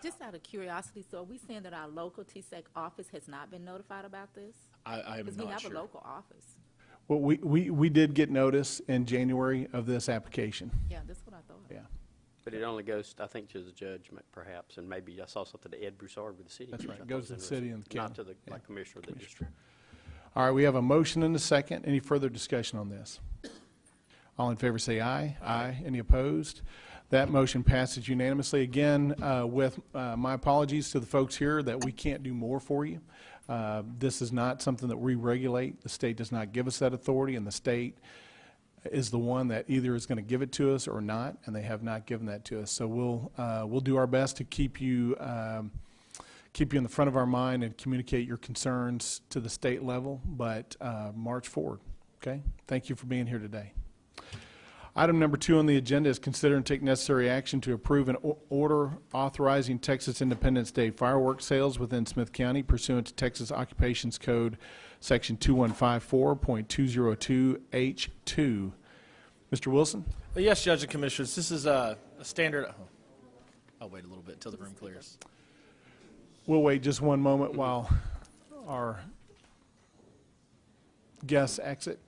Just out of curiosity, so are we saying that our local TSEC office has not been notified about this? I'm not sure. Because we have a local office. Well, we did get notice in January of this application. Yeah, that's what I thought. Yeah. But it only goes, I think, to the judge, perhaps, and maybe I saw something to Ed Broussard with the city. That's which right. I It thought goes to was the city and the Not county. to the Yeah. commissioner of the district. All right, we have a motion and a second. Any further discussion on this? All in favor say aye. Aye. Any opposed? That motion passes unanimously. Again, with my apologies to the folks here that we can't do more for you. This is not something that we regulate. The state does not give us that authority, and the state is the one that either is going to give it to us or not, and they have not given that to us. So we'll do our best to keep you in the front of our mind and communicate your concerns to the state level, but march forward. Okay? Thank you for being here today. Item number 2 on the agenda is consider and take necessary action to approve an order authorizing Texas Independence Day fireworks sales within Smith County pursuant to Texas Occupations Code Section 2154.202H2. Mr. Wilson? Yes, Judge and Commissioners, this is a standard. I'll wait a little bit until the room clears. We'll wait just one moment while our guests exit.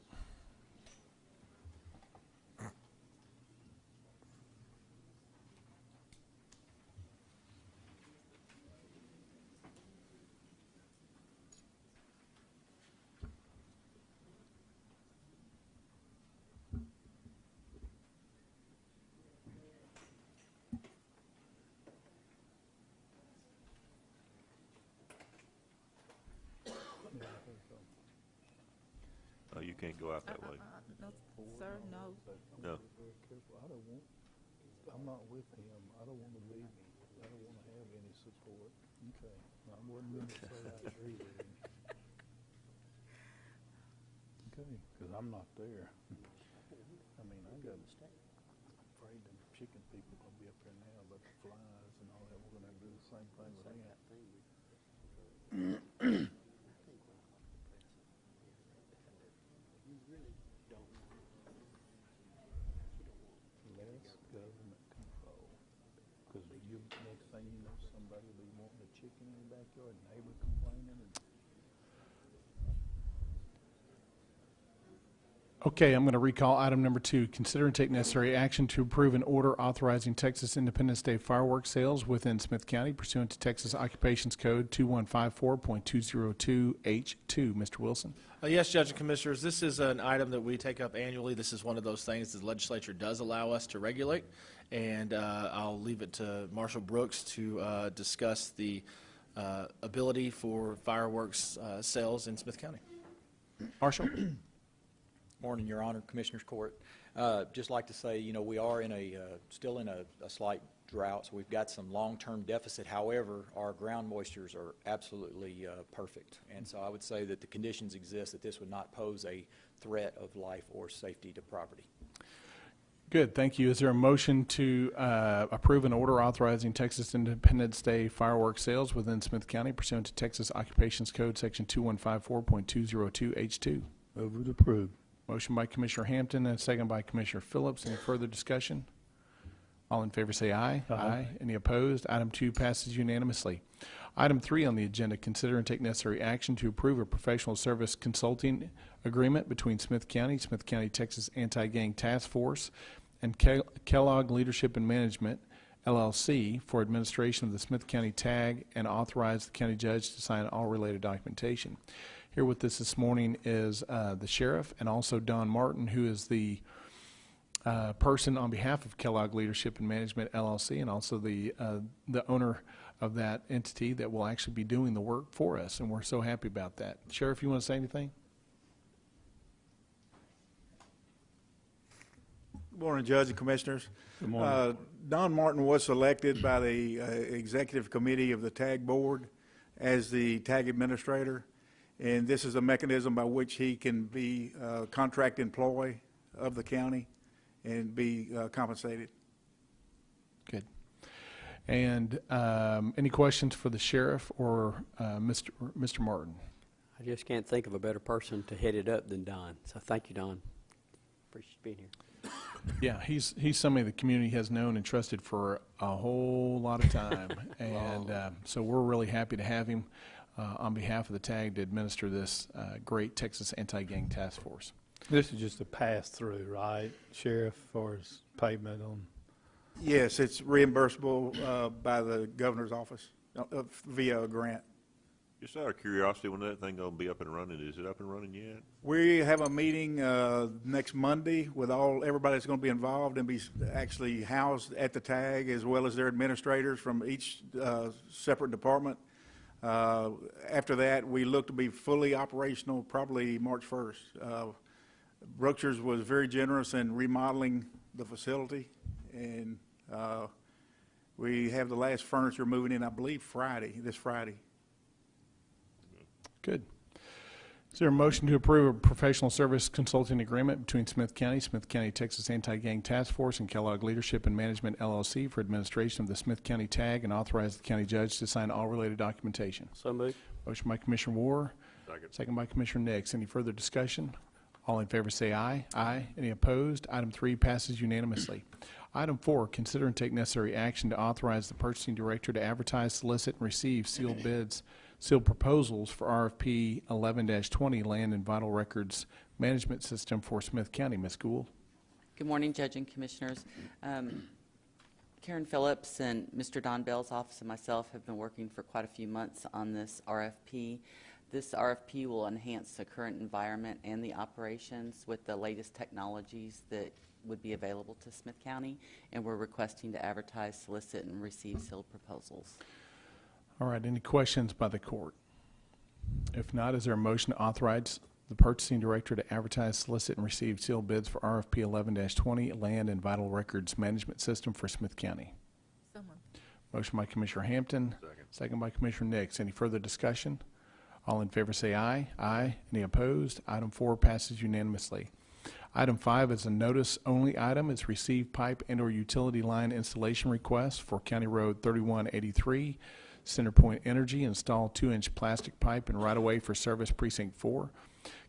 Oh, you can't go out that way. No, sir, no. No. I'm not with him. I don't want to leave him. I don't want to have any support. Okay. I wasn't going to say I agree with him. Okay, because I'm not there. I mean, I got afraid the chicken people going to be up there now, but the flies and all that, we're going to do the same thing with them. Less government control. Because next thing you know, somebody will be wanting a chicken in the backyard, neighbor complaining. Okay, I'm going to recall item number 2. Consider and take necessary action to approve an order authorizing Texas Independence Day fireworks sales within Smith County pursuant to Texas Occupations Code 2154.202H2. Mr. Wilson? Yes, Judge and Commissioners, this is an item that we take up annually. This is one of those things that the legislature does allow us to regulate, and I'll leave it to Marshall Brooks to discuss the ability for fireworks sales in Smith County. Marshall? Morning, Your Honor, Commissioners Court. Just like to say, you know, we are in still in a slight drought, so we've got some long-term deficit. However, our ground moistures are absolutely perfect. And so I would say that the conditions exist that this would not pose a threat of life or safety to property. Good, thank you. Is there a motion to approve an order authorizing Texas Independence Day fireworks sales within Smith County pursuant to Texas Occupations Code Section 2154.202H2? Move it approved. Motion by Commissioner Hampton and a second by Commissioner Phillips. Any further discussion? All in favor say aye. Aye. Any opposed? Item 2 passes unanimously. Item 3 on the agenda, consider and take necessary action to approve a professional service consulting agreement between Smith County, Texas Anti-Gang Task Force, and Kellogg Leadership and Management, LLC, for administration of the Smith County tag and authorize the county judge to sign all related documentation. Here with us this morning is the sheriff and also Don Martin, who is the person on behalf of Kellogg Leadership and Management LLC, and also the owner of that entity that will actually be doing the work for us, and we're so happy about that. Sheriff, you want to say anything? Good morning, Judge and Commissioners. Good morning. Don Martin was selected by the Executive Committee of the TAG Board as the TAG Administrator, and this is a mechanism by which he can be a contract employee of the county and be compensated. Good. And any questions for the sheriff or Mr. Martin? I just can't think of a better person to head it up than Don. So thank you, Don. Appreciate you being here. Yeah, he's somebody the community has known and trusted for a whole lot of time, and so we're really happy to have him on behalf of the TAG to administer this great Texas Anti-Gang Task Force. This is just a pass-through, right, Sheriff, as far as payment on? Yes, it's reimbursable by the governor's office via a grant. Just out of curiosity, when that thing gonna be up and running? Is it up and running yet? We have a meeting next Monday with everybody that's going to be involved and be actually housed at the TAG, as well as their administrators from each separate department. After that, we look to be fully operational probably March 1st. Brookshire's was very generous in remodeling the facility, and we have the last furniture moving in, I believe, this Friday. Good. Is there a motion to approve a professional service consulting agreement between Smith County, Texas Anti-Gang Task Force, and Kellogg Leadership and Management LLC for administration of the Smith County TAG, and authorize the county judge to sign all related documentation? So moved. Motion by Commissioner Warr. Second. Second by Commissioner Nix. Any further discussion? All in favor say aye. Aye. Any opposed? Item 3 passes unanimously. Item 4, consider and take necessary action to authorize the purchasing director to advertise, solicit, and receive sealed proposals for RFP 11-20 Land and Vital Records Management System for Smith County. Ms. Gould. Good morning, Judge and Commissioners. Karen Phillips and Mr. Don Bell's office and myself have been working for quite a few months on this RFP. This RFP will enhance the current environment and the operations with the latest technologies that would be available to Smith County, and we're requesting to advertise, solicit, and receive sealed proposals. All right, any questions by the court? If not, is there a motion to authorize the purchasing director to advertise, solicit, and receive sealed bids for RFP 11-20 Land and Vital Records Management System for Smith County? So moved. Motion by Commissioner Hampton. Second. Second by Commissioner Nix. Any further discussion? All in favor say aye. Aye. Any opposed? Item 4 passes unanimously. Item 5 is a notice-only item. It's receive pipe and/or utility line installation request for County Road 3183, CenterPoint Energy, install 2-inch plastic pipe and right-of-way for Service Precinct 4.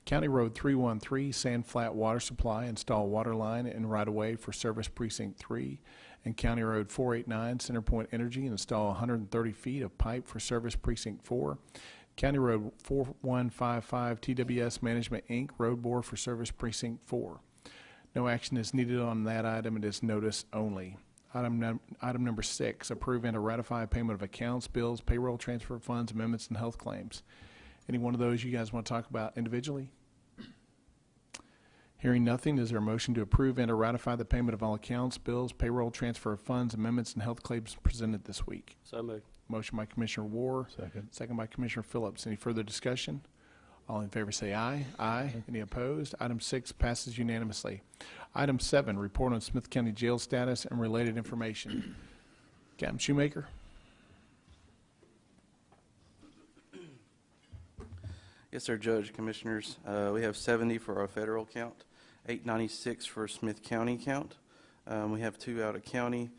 County Road 313, Sand Flat Water Supply, install water line and right-of-way for Service Precinct 3. And County Road 489, CenterPoint Energy, install 130 feet of pipe for Service Precinct 4. County Road 4155, TWS Management, Inc., road bore for Service Precinct 4. No action is needed on that item. It is notice only. Item number 6, approve and to ratify payment of accounts, bills, payroll, transfer funds, amendments, and health claims. Any one of those you guys want to talk about individually? Hearing nothing, is there a motion to approve and to ratify the payment of all accounts, bills, payroll, transfer of funds, amendments, and health claims presented this week? So moved. Motion by Commissioner Warr. Second. Second by Commissioner Phillips. Any further discussion? All in favor say aye. Aye. Any opposed? Item 6 passes unanimously. Item 7, report on Smith County jail status and related information. Captain Shoemaker. Yes, sir, Judge, Commissioners. We have 70 for our federal count, 896 for Smith County count. We have 2 out of county.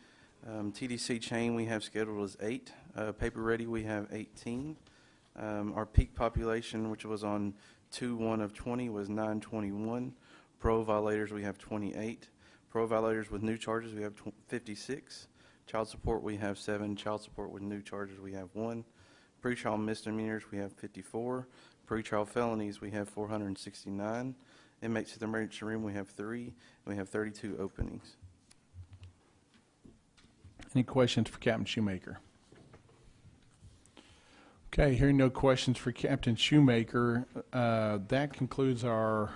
TDC chain we have scheduled as 8. Paper ready we have 18. Our peak population, which was on 2/1 of 20, was 921. Pro violators we have 28. Pro violators with new charges we have 56. Child support we have 7. Child support with new charges we have 1. Pretrial misdemeanors we have 54. Pretrial felonies we have 469. Inmates at the emergency room we have 3. And we have 32 openings. Any questions for Captain Shoemaker? Okay, hearing no questions for Captain Shoemaker, that concludes our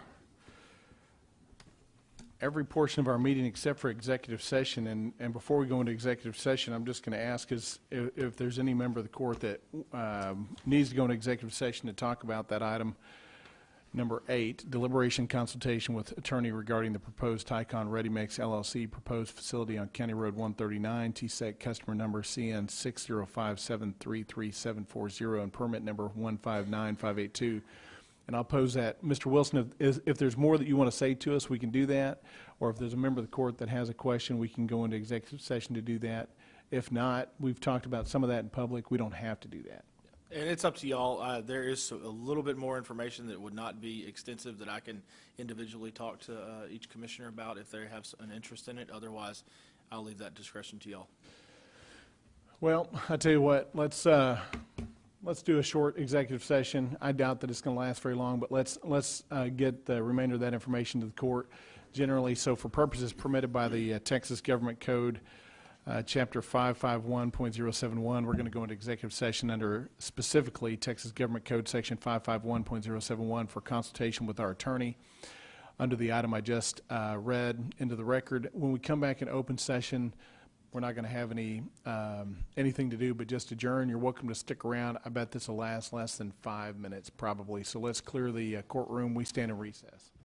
every portion of our meeting except for executive session. And before we go into executive session, I'm just going to ask if there's any member of the court that needs to go into executive session to talk about that item. Number 8, deliberation consultation with attorney regarding the proposed Tycon Ready Mix LLC proposed facility on County Road 139, TSEC customer number CN 605733740 and permit number 159582. And I'll pose that. Mr. Wilson, if there's more that you want to say to us, we can do that. Or if there's a member of the court that has a question, we can go into executive session to do that. If not, we've talked about some of that in public. We don't have to do that. And it's up to y'all. There is a little bit more information that would not be extensive that I can individually talk to each commissioner about if they have an interest in it. Otherwise, I'll leave that discretion to y'all. Well, I tell you what, let's do a short executive session. I doubt that it's going to last very long, but let's get the remainder of that information to the court. Generally, so for purposes permitted by the Texas Government Code, Chapter 551.071, we're going to go into executive session under specifically Texas Government Code Section 551.071 for consultation with our attorney under the item I just read into the record. When we come back in open session, we're not going to have anything to do but just adjourn. You're welcome to stick around. I bet this will last less than 5 minutes probably. So let's clear the courtroom. We stand in recess.